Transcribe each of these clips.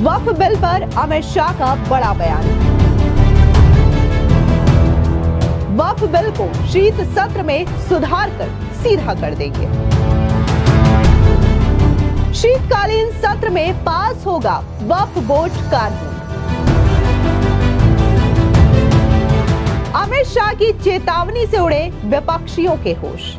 वक्फ bill पर अमित शाह का बड़ा बयान। वक्फ बिल को शीत सत्र में सुधार कर सीधा कर देंगे। शीतकालीन सत्र में पास होगा वक्फ बोर्ड कानून। अमित शाह की चेतावनी से उड़े विपक्षियों के होश।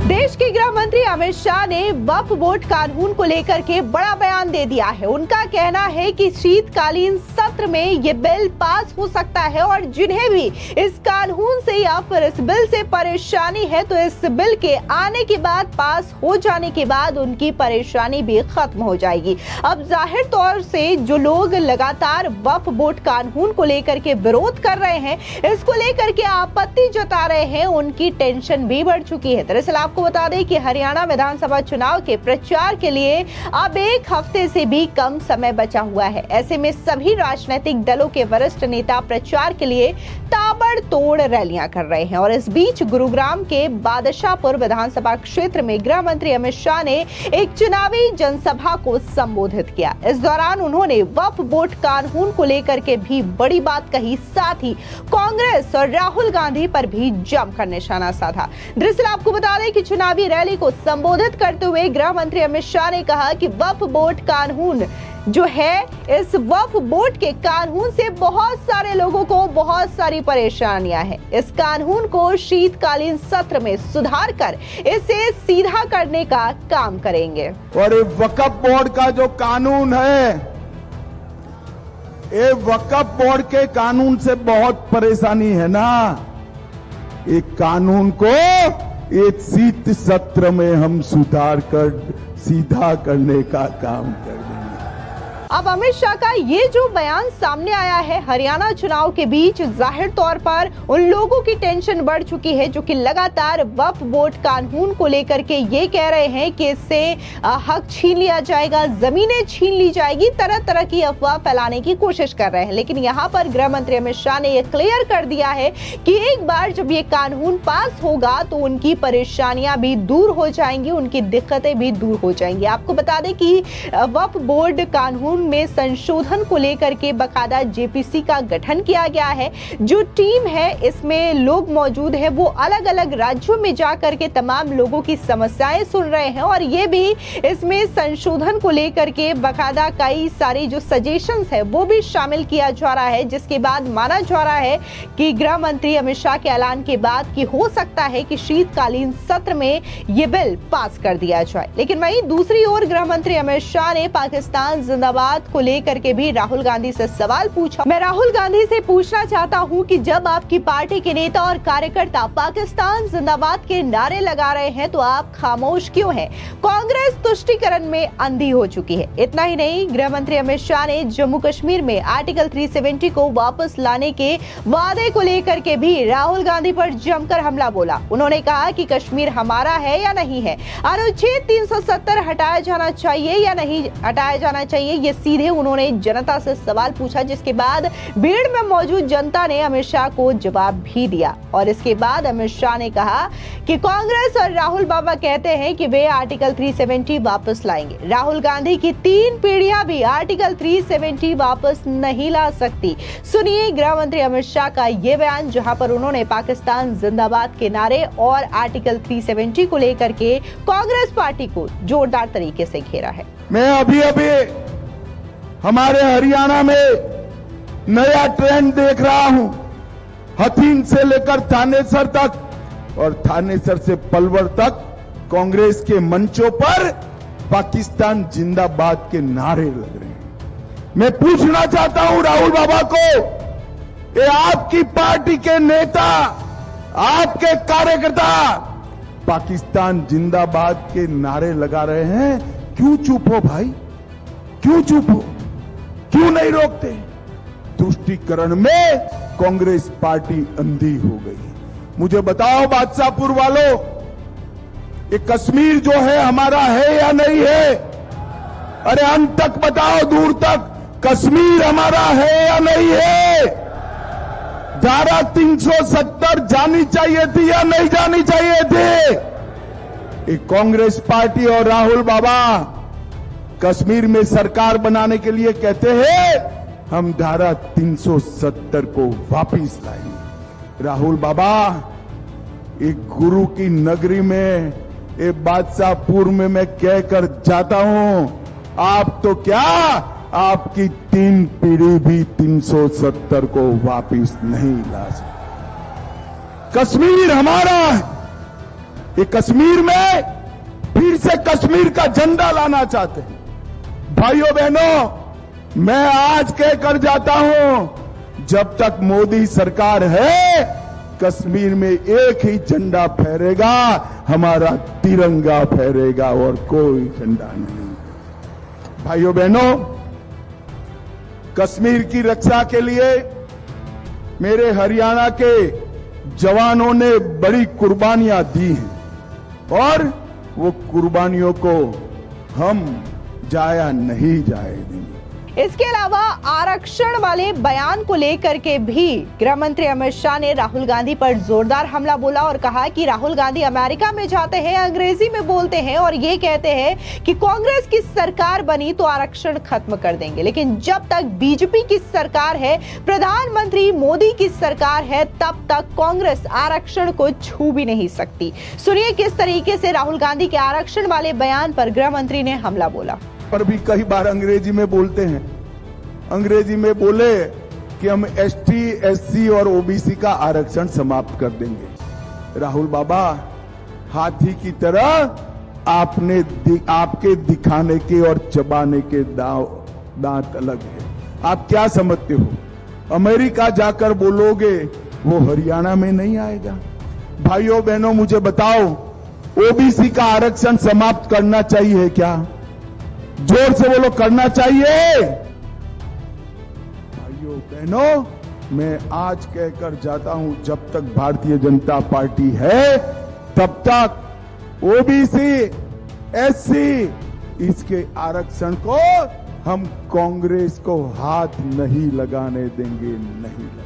देश के गृह मंत्री अमित शाह ने वक्फ बोर्ड कानून को लेकर के बड़ा बयान दे दिया है। उनका कहना है कि शीतकालीन सत्र में ये बिल पास हो सकता है और जिन्हें भी इस कानून से या फिर इस बिल से परेशानी है तो इस बिल के आने के बाद, पास हो जाने के बाद उनकी परेशानी भी खत्म हो जाएगी। अब जाहिर तौर से जो लोग लगातार वक्फ बोर्ड कानून को लेकर के विरोध कर रहे हैं, इसको लेकर के आपत्ति जता रहे हैं, उनकी टेंशन भी बढ़ चुकी है। दरअसल आपको बता दें कि हरियाणा विधानसभा चुनाव के प्रचार के लिए अब एक हफ्ते से भी कम समय बचा हुआ है। ऐसे में सभी राजनीतिक दलों के वरिष्ठ नेता प्रचार के लिए ताबड़तोड़ रैलियां कर रहे हैं और इस बीच गुरुग्राम के बादशाहपुर विधानसभा क्षेत्र में गृह मंत्री अमित शाह ने एक चुनावी जनसभा को संबोधित किया। इस दौरान उन्होंने वक्फ बोर्ड कानून को लेकर के भी बड़ी बात कही, साथ ही कांग्रेस और राहुल गांधी पर भी जमकर निशाना साधा। दरअसल आपको बता दें कि चुनावी रैली को संबोधित करते हुए गृह मंत्री अमित शाह ने कहा कि वक्फ बोर्ड कानून जो है, इस वक्फ बोर्ड के कानून से बहुत सारे लोगों को बहुत सारी परेशानियां हैं। इस कानून को शीतकालीन सत्र में सुधार कर इसे सीधा करने का काम करेंगे। और ये वक्फ बोर्ड का जो कानून है, ये वक्फ बोर्ड के कानून से बहुत परेशानी है ना। एक कानून को एक शीत सत्र में हम सुधार कर सीधा करने का काम कर देंगे। अब अमित शाह का ये जो बयान सामने आया है हरियाणा चुनाव के बीच, जाहिर तौर पर उन लोगों की टेंशन बढ़ चुकी है जो कि लगातार वक्फ बोर्ड कानून को लेकर के ये कह रहे हैं कि इससे हक छीन लिया जाएगा, जमीनें छीन ली जाएगी, तरह तरह की अफवाह फैलाने की कोशिश कर रहे हैं। लेकिन यहाँ पर गृह मंत्री अमित शाह ने यह क्लियर कर दिया है कि एक बार जब ये कानून पास होगा तो उनकी परेशानियां भी दूर हो जाएंगी, उनकी दिक्कतें भी दूर हो जाएंगी। आपको बता दें कि वक्फ बोर्ड कानून में संशोधन को लेकर के बकायदा जेपीसी का गठन किया गया है। जो टीम है इसमें लोग मौजूद हैं, वो अलग अलग राज्यों में जाकर के तमाम लोगों की समस्याएं सुन रहे हैं और ये भी इसमें संशोधन को लेकर के बकायदा कई सारी जो सजेशंस है वो भी शामिल किया जा रहा है, जिसके बाद माना जा रहा है कि गृह मंत्री अमित शाह के ऐलान के बाद कि हो सकता है कि शीतकालीन सत्र में ये बिल पास कर दिया जाए। लेकिन वहीं दूसरी ओर गृह मंत्री अमित शाह ने पाकिस्तान जिंदाबाद को लेकर के भी राहुल गांधी से सवाल पूछा। मैं राहुल गांधी से पूछना चाहता हूं कि जब आपकी पार्टी के नेता और कार्यकर्ता पाकिस्तान जिंदाबाद के नारे लगा रहे हैं तो आप खामोश क्यों हैं? कांग्रेस तुष्टीकरण में अंधी हो चुकी है। इतना ही नहीं, गृह मंत्री अमित शाह ने जम्मू कश्मीर में आर्टिकल 370 को वापस लाने के वादे को लेकर के भी राहुल गांधी पर जमकर हमला बोला। उन्होंने कहा कि कश्मीर हमारा है या नहीं है, अनुच्छेद 370 हटाया जाना चाहिए या नहीं हटाया जाना चाहिए, ये सीधे उन्होंने जनता से सवाल पूछा, जिसके बाद भीड़ में मौजूद जनता ने अमित शाह को जवाब भी दिया। और इसके बाद अमित शाह ने कहा कि कांग्रेस और राहुल बाबा कहते हैं कि वे आर्टिकल 370 वापस लाएंगे। राहुल गांधी की 3 पीढ़ियां भी आर्टिकल 370 वापस नहीं ला सकती। सुनिए गृह मंत्री अमित शाह का ये बयान, जहां पर उन्होंने पाकिस्तान जिंदाबाद के नारे और आर्टिकल 370 को लेकर के कांग्रेस पार्टी को जोरदार तरीके से घेरा है। मैं अभी हमारे हरियाणा में नया ट्रेंड देख रहा हूं। हथीन से लेकर थानेसर तक और थानेसर से पलवल तक कांग्रेस के मंचों पर पाकिस्तान जिंदाबाद के नारे लग रहे हैं। मैं पूछना चाहता हूं राहुल बाबा को, ये आपकी पार्टी के नेता, आपके कार्यकर्ता पाकिस्तान जिंदाबाद के नारे लगा रहे हैं, क्यों चुप हो भाई? क्यों चुप हो? क्यों नहीं रोकते? तुष्टीकरण में कांग्रेस पार्टी अंधी हो गई। मुझे बताओ बादशाहपुर वालों, ये कश्मीर जो है हमारा है या नहीं है? अरे अंत तक बताओ, दूर तक, कश्मीर हमारा है या नहीं है? धारा 370 जानी चाहिए थी या नहीं जानी चाहिए थी? ये कांग्रेस पार्टी और राहुल बाबा कश्मीर में सरकार बनाने के लिए कहते हैं हम धारा 370 को वापिस लाएंगे। राहुल बाबा, एक गुरु की नगरी में, एक बादशाहपुर में मैं कहकर जाता हूं, आप तो क्या, आपकी 3 पीढ़ी भी 370 को वापिस नहीं ला सकती। कश्मीर हमारा है। ये कश्मीर में फिर से कश्मीर का झंडा लाना चाहते हैं। भाइयों बहनों, मैं आज कहकर जाता हूं, जब तक मोदी सरकार है कश्मीर में एक ही झंडा फहरेगा, हमारा तिरंगा फहरेगा और कोई झंडा नहीं। भाइयों बहनों, कश्मीर की रक्षा के लिए मेरे हरियाणा के जवानों ने बड़ी कुर्बानियां दी हैं और वो कुर्बानियों को हम जाया नहीं जाए देंगे। इसके अलावा आरक्षण वाले बयान को लेकर के भी गृह मंत्री अमित शाह ने राहुल गांधी पर जोरदार हमला बोला और कहा कि राहुल गांधी अमेरिका में जाते हैं, अंग्रेजी में बोलते हैं और ये कहते हैं कि कांग्रेस की सरकार बनी तो आरक्षण खत्म कर देंगे, लेकिन जब तक बीजेपी की सरकार है, प्रधानमंत्री मोदी की सरकार है, तब तक कांग्रेस आरक्षण को छू भी नहीं सकती। सुनिए किस तरीके से राहुल गांधी के आरक्षण वाले बयान पर गृह मंत्री ने हमला बोला। पर भी कई बार अंग्रेजी में बोलते हैं। अंग्रेजी में बोले कि हम एसटी, एससी और ओबीसी का आरक्षण समाप्त कर देंगे। राहुल बाबा, हाथी की तरह आपके दिखाने के और चबाने के दांत अलग है। आप क्या समझते हो, अमेरिका जाकर बोलोगे वो हरियाणा में नहीं आएगा? भाइयों बहनों, मुझे बताओ, ओबीसी का आरक्षण समाप्त करना चाहिए क्या? जोर से बोलो, करना चाहिए? भाइयों बहनों, मैं आज कहकर जाता हूं, जब तक भारतीय जनता पार्टी है तब तक ओबीसी, एससी, इसके आरक्षण को हम कांग्रेस को हाथ नहीं लगाने देंगे, नहीं लगाने।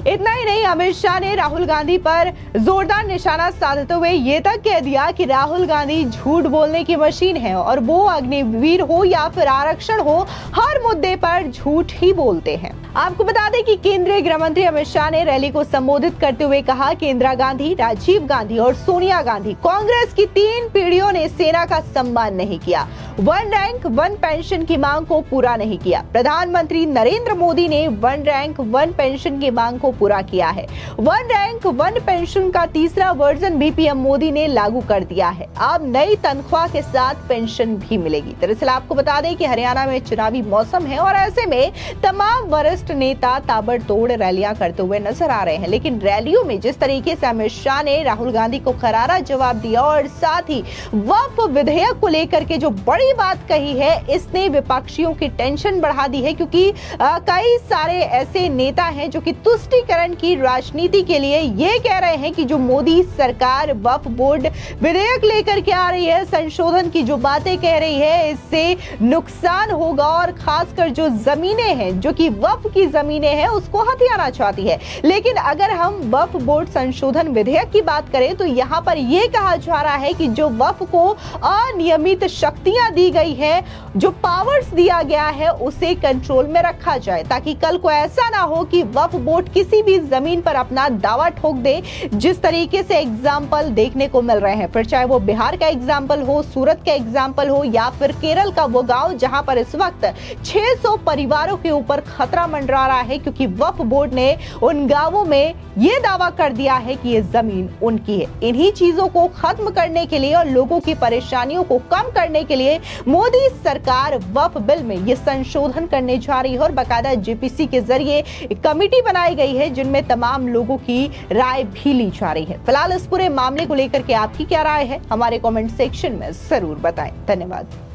इतना ही नहीं, अमित शाह ने राहुल गांधी पर जोरदार निशाना साधते हुए ये तक कह दिया कि राहुल गांधी झूठ बोलने की मशीन है और वो अग्निवीर हो या फिर आरक्षण हो, हर मुद्दे पर झूठ ही बोलते हैं। आपको बता दें कि केंद्रीय गृह मंत्री अमित शाह ने रैली को संबोधित करते हुए कहा कि इंदिरा गांधी, राजीव गांधी और सोनिया गांधी, कांग्रेस की 3 पीढ़ियों ने सेना का सम्मान नहीं किया, 1 रैंक 1 पेंशन की मांग को पूरा नहीं किया। प्रधानमंत्री नरेंद्र मोदी ने 1 रैंक 1 पेंशन की मांग को पूरा किया है। 1 रैंक 1 पेंशन का तीसरा वर्जन भी पीएम मोदी ने लागू कर दिया है। अब नई तनख्वाह के साथ पेंशन भी मिलेगी। दरअसल आपको बता दें कि हरियाणा में चुनावी मौसम है और ऐसे में तमाम वरिष्ठ नेता ताबड़तोड़ रैलियां करते हुए नजर आ रहे हैं, लेकिन रैलियों में जिस तरीके से अमित शाह ने राहुल गांधी को करारा जवाब दिया और साथ ही वक्फ विधेयक को लेकर के जो बड़ी बात कही है, इसने विपक्षियों की टेंशन बढ़ा दी है, क्योंकि कई सारे ऐसे नेता हैं जो कि तुष्टीकरण की राजनीति के लिए ये कह रहे हैं कि जो मोदी सरकार वक्फ बोर्ड विधेयक लेकर के आ रही है, संशोधन की जो बातें कह रही है, इससे नुकसान होगा और खासकर जो जमीनें हैं, जो कि वक्फ की जमीनें हैं, उसको हथियाना चाहती है। लेकिन अगर हम वक्फ बोर्ड संशोधन विधेयक की बात करें तो यहाँ पर यह कहा जा रहा है कि जो वक्फ को अनियमित शक्तियां दी गई है, जो पावर्स दिया गया है, उसे कंट्रोल में रखा जाए, ताकि कल को ऐसा ना हो कि वक्फ बोर्ड किसी भी जमीन पर अपना दावा ठोक दे, जिस तरीके से एग्जाम्पल देखने को मिल रहे हैं। फिर चाहे वो बिहार का एग्जाम्पल हो, सूरत का एग्जाम्पल हो या फिर केरल का वो गांव जहां पर इस वक्त 600 परिवारों के ऊपर खतरा मंडरा रहा है, क्योंकि वक्फ बोर्ड ने उन गांवों में यह दावा कर दिया है कि ये जमीन उनकी है। इन्हीं चीजों को खत्म करने के लिए और लोगों की परेशानियों को कम करने के लिए मोदी सरकार वक्फ बिल में ये संशोधन करने जा रही है और बाकायदा जेपीसी के जरिए एक कमेटी बनाई गई है, जिनमें तमाम लोगों की राय भी ली जा रही है। फिलहाल इस पूरे मामले को लेकर के आपकी क्या राय है, हमारे कमेंट सेक्शन में जरूर बताएं। धन्यवाद।